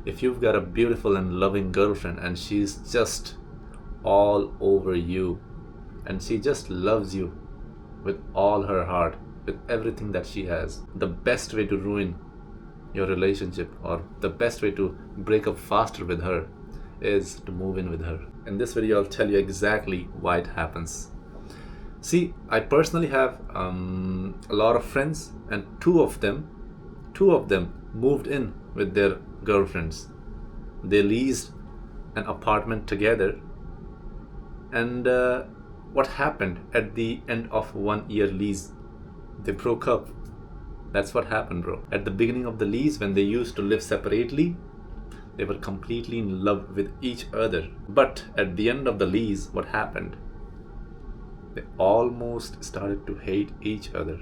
If you've got a beautiful and loving girlfriend and she's just all over you and she just loves you with all her heart, with everything that she has, the best way to ruin your relationship or the best way to break up faster with her is to move in with her. In this video, I'll tell you exactly why it happens. See, I personally have a lot of friends, and two of them moved in with their girlfriends. They leased an apartment together, and what happened at the end of 1 year lease? They broke up. That's what happened, bro. At the beginning of the lease, when they used to live separately, they were completely in love with each other. But at the end of the lease, what happened? They almost started to hate each other.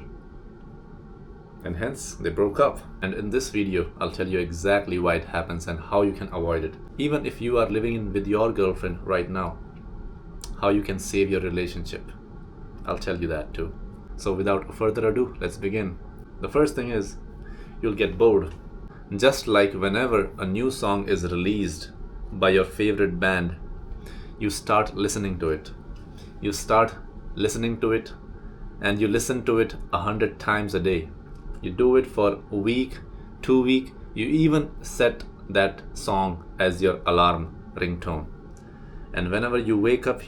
And hence, they broke up. And in this video, I'll tell you exactly why it happens and how you can avoid it. Even if you are living in with your girlfriend right now, how you can save your relationship. I'll tell you that too. So without further ado, let's begin. The first thing is, you'll get bored. Just like whenever a new song is released by your favorite band, you start listening to it. You start listening to it and you listen to it 100 times a day. You do it for a week, 2 weeks. You even set that song as your alarm ringtone. And whenever you wake up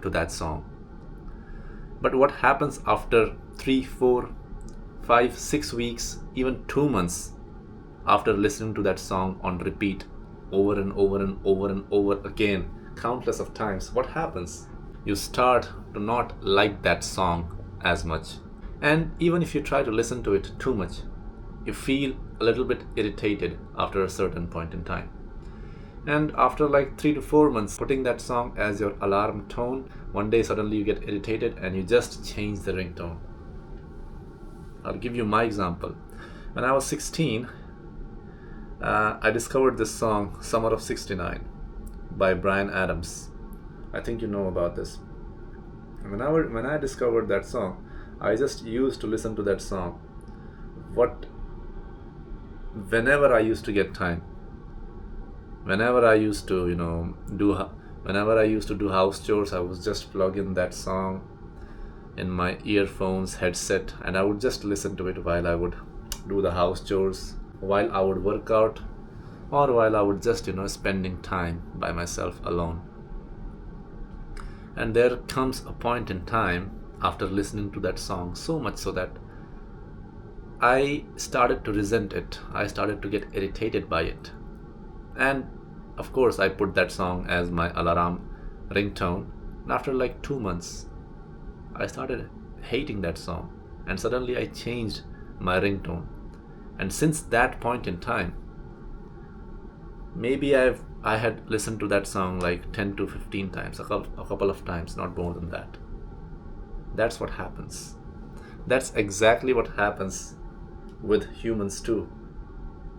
to that song. But what happens after 3, 4, 5, 6 weeks, even 2 months after listening to that song on repeat over and over and over and over again, countless of times? What happens? You start to not like that song as much. And even if you try to listen to it too much, you feel a little bit irritated after a certain point in time. And after like 3 to 4 months putting that song as your alarm tone, one day suddenly you get irritated and you just change the ringtone. I'll give you my example. When I was 16, I discovered this song, Summer of 69 by Bryan Adams. I think you know about this. And when I discovered that song, I just used to listen to that song whenever I used to get time. Whenever I used to, do house chores, I would just plug in that song in my earphones, headset, and I would just listen to it while I would do the house chores, while I would work out, or while I would just, spending time by myself alone. And there comes a point in time after listening to that song so much so that I started to resent it. I started to get irritated by it. And of course, I put that song as my alarm ringtone. And after like 2 months, I started hating that song. And suddenly I changed my ringtone. And since that point in time, maybe I had listened to that song like 10 to 15 times, a couple of times, not more than that. That's what happens. That's exactly what happens with humans too.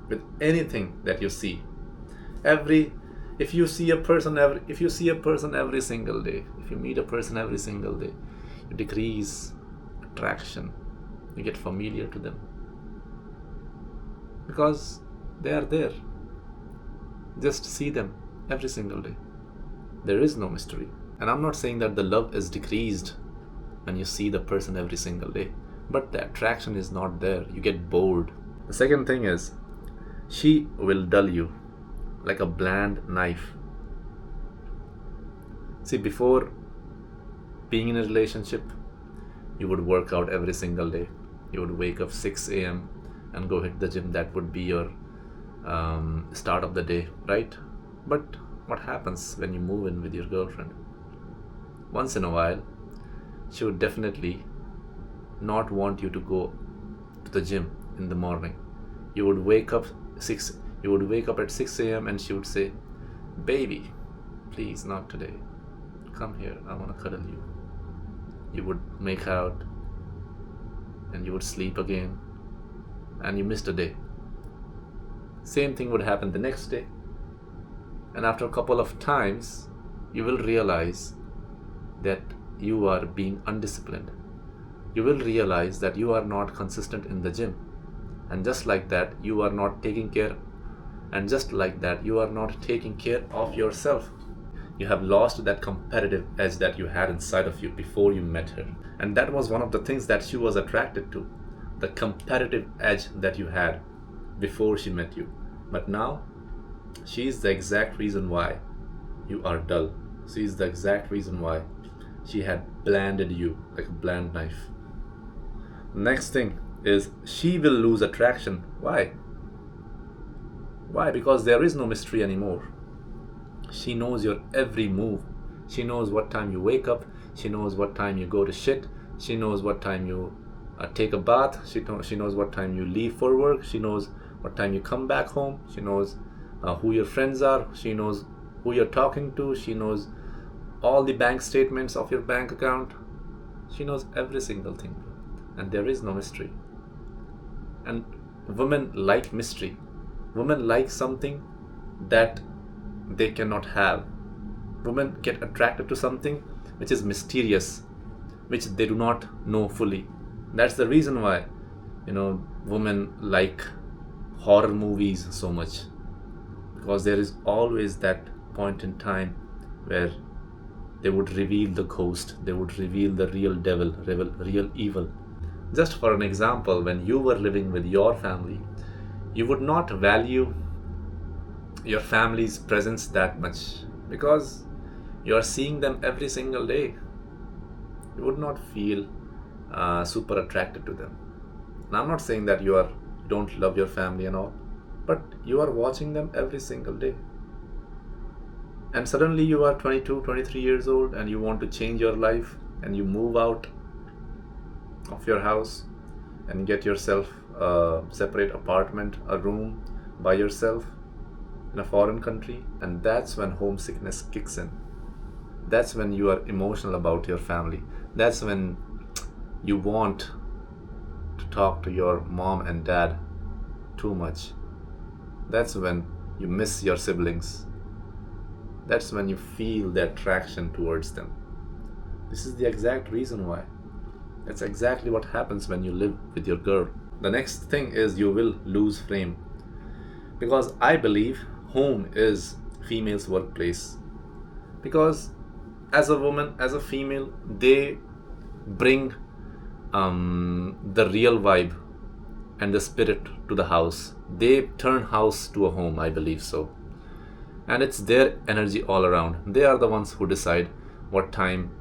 With anything that you see. If you see a person every single day, if you meet a person every single day, you decrease attraction. You get familiar to them. Because they are there. Just see them every single day. There is no mystery. And I'm not saying that the love is decreased when you see the person every single day, but the attraction is not there. You get bored. The second thing is, she will dull you like a bland knife. See, before being in a relationship, you would work out every single day. You would wake up 6 a.m. and go hit the gym. That would be your start of the day, right? But what happens when you move in with your girlfriend? Once in a while, she would definitely not want you to go to the gym in the morning. You would wake up at 6 a.m. and she would say, "Baby, please, not today. Come here, I want to cuddle you." You would make out and you would sleep again and you missed a day. Same thing would happen the next day. And after a couple of times, you will realize that you are being undisciplined. You will realize that you are not consistent in the gym. And just like that, you are not taking care And just like that, you are not taking care of yourself. You have lost that competitive edge that you had inside of you before you met her. And that was one of the things that she was attracted to, the competitive edge that you had before she met you. But now, she is the exact reason why you are dull. She is the exact reason why she had blanded you like a bland knife. Next thing is she will lose attraction. Why? Why? Because there is no mystery anymore. She knows your every move. She knows what time you wake up. She knows what time you go to shit. She knows what time you take a bath. She knows what time you leave for work. She knows what time you come back home. She knows who your friends are. She knows who you're talking to. She knows all the bank statements of your bank account. She knows every single thing. And there is no mystery. And women like mystery. Women like something that they cannot have. Women get attracted to something which is mysterious, which they do not know fully. That's the reason why, women like horror movies so much. Because there is always that point in time where they would reveal the ghost, they would reveal the real devil, real evil. Just for an example, when you were living with your family, you would not value your family's presence that much because you are seeing them every single day. You would not feel super attracted to them. And I'm not saying that you don't love your family and all, but you are watching them every single day. And suddenly you are 22, 23 years old and you want to change your life and you move out of your house and get yourself a separate apartment, a room by yourself in a foreign country. And that's when homesickness kicks in. That's when you are emotional about your family. That's when you want to talk to your mom and dad too much. That's when you miss your siblings. That's when you feel the attraction towards them. This is the exact reason why. That's exactly what happens when you live with your girl. The next thing is you will lose frame. Because I believe home is female's workplace. Because as a woman, as a female, they bring the real vibe and the spirit to the house. They turn house to a home, I believe so. And it's their energy all around. They are the ones who decide what time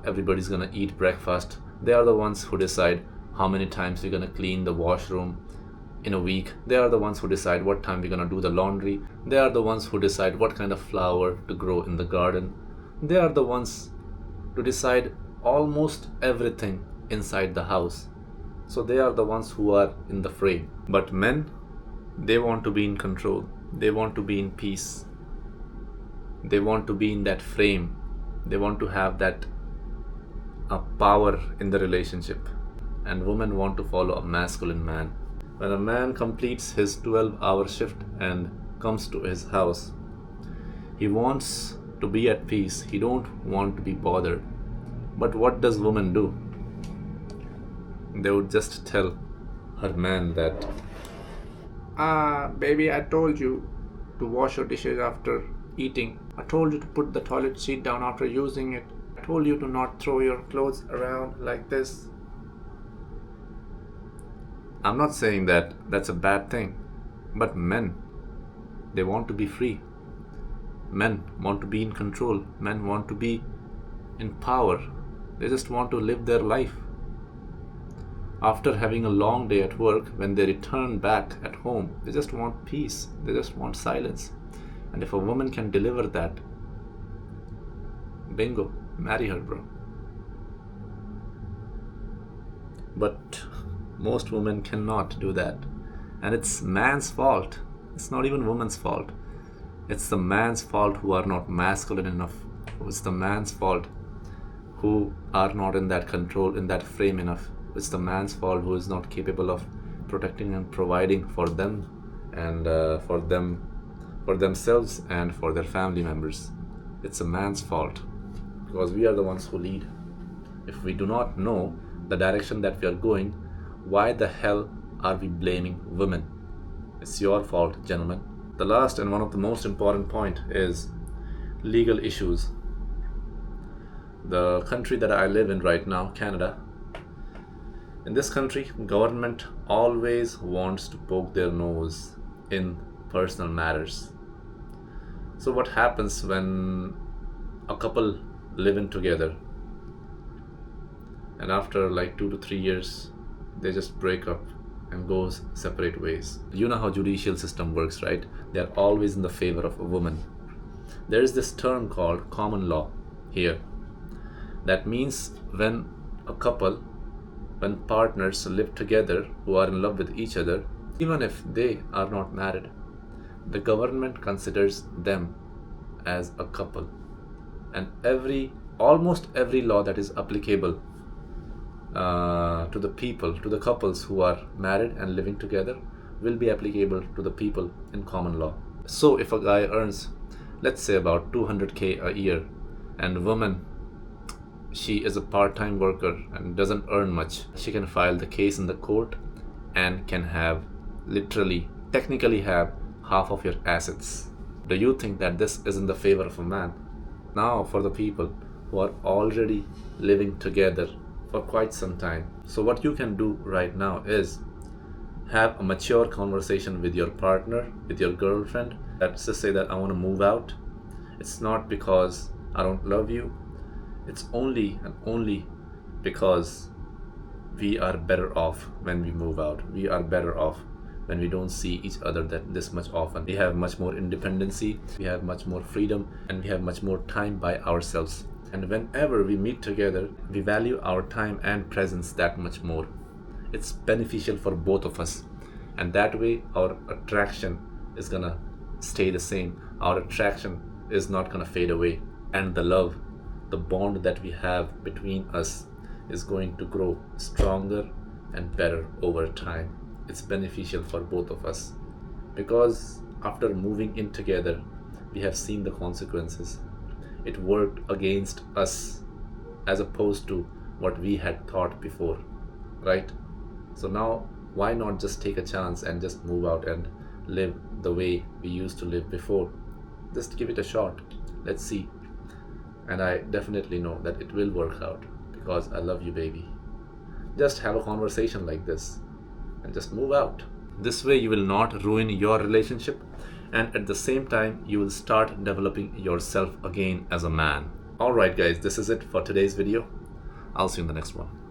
everybody's gonna eat breakfast. They are the ones who decide how many times we're gonna clean the washroom in a week. They are the ones who decide what time we're gonna do the laundry. They are the ones who decide what kind of flower to grow in the garden. They are the ones to decide almost everything inside the house. So they are the ones who are in the frame. But men, they want to be in control. They want to be in peace. They want to be in that frame. They want to have that power in the relationship. And women want to follow a masculine man. When a man completes his 12-hour shift and comes to his house, he wants to be at peace. He don't want to be bothered. But what does woman do? They would just tell her man that, baby, I told you to wash your dishes after eating. I told you to put the toilet seat down after using it. I told you to not throw your clothes around like this. I'm not saying that that's a bad thing, but men, they want to be free. Men want to be in control. Men want to be in power. They just want to live their life. After having a long day at work, when they return back at home, they just want peace. They just want silence. And if a woman can deliver that, bingo, marry her, bro. But most women cannot do that. And it's man's fault. It's not even woman's fault. It's the man's fault who are not masculine enough. It's the man's fault who are not in that control, in that frame enough. It's the man's fault who is not capable of protecting and providing for them and for themselves and for their family members. It's a man's fault because we are the ones who lead. If we do not know the direction that we are going, why the hell are we blaming women? It's your fault, gentlemen. The last and one of the most important point is legal issues. The country that I live in right now, Canada, in this country, government always wants to poke their nose in personal matters. So what happens when a couple live in together and after like 2 to 3 years they just break up and goes separate ways? You know how judicial system works, right? They are always in the favor of a woman. There is this term called common law here. That means when partners live together who are in love with each other, even if they are not married, the government considers them as a couple, and almost every law that is applicable to the couples who are married and living together will be applicable to the people in common law. So if a guy earns, let's say, about 200K a year, and woman, she is a part-time worker and doesn't earn much, she can file the case in the court and can technically have half of your assets. Do you think that this is in the favor of a man? Now for the people who are already living together for quite some time. So what you can do right now is have a mature conversation with your partner, with your girlfriend. Let's just say that I want to move out. It's not because I don't love you. It's only and only because we are better off when we move out. We are better off when we don't see each other this much often. We have much more independency, we have much more freedom, and we have much more time by ourselves. And whenever we meet together, we value our time and presence that much more. It's beneficial for both of us. And that way, our attraction is gonna stay the same. Our attraction is not gonna fade away. And the love, the bond that we have between us is going to grow stronger and better over time. It's beneficial for both of us because after moving in together, we have seen the consequences. It worked against us as opposed to what we had thought before, right? So now, why not just take a chance and just move out and live the way we used to live before? Just give it a shot. Let's see. And I definitely know that it will work out because I love you, baby. Just have a conversation like this and just move out. This way you will not ruin your relationship, and at the same time you will start developing yourself again as a man. Alright guys, this is it for today's video. I'll see you in the next one.